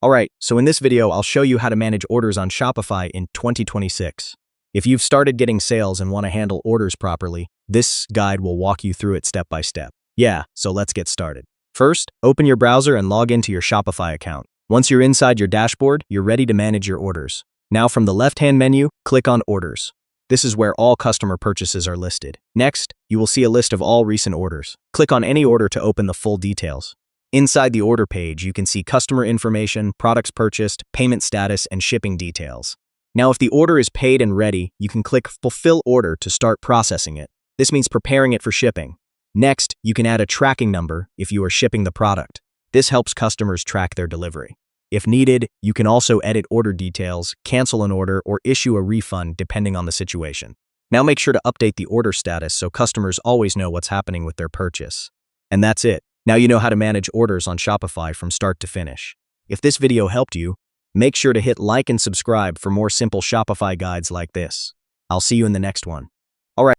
Alright, so in this video, I'll show you how to manage orders on Shopify in 2026. If you've started getting sales and want to handle orders properly, this guide will walk you through it step by step. Yeah, so let's get started. First, open your browser and log into your Shopify account. Once you're inside your dashboard, you're ready to manage your orders. Now from the left-hand menu, click on Orders. This is where all customer purchases are listed. Next, you will see a list of all recent orders. Click on any order to open the full details. Inside the order page, you can see customer information, products purchased, payment status, and shipping details. Now, if the order is paid and ready, you can click Fulfill Order to start processing it. This means preparing it for shipping. Next, you can add a tracking number if you are shipping the product. This helps customers track their delivery. If needed, you can also edit order details, cancel an order, or issue a refund depending on the situation. Now make sure to update the order status so customers always know what's happening with their purchase. And that's it. Now you know how to manage orders on Shopify from start to finish. If this video helped you, make sure to hit like and subscribe for more simple Shopify guides like this. I'll see you in the next one.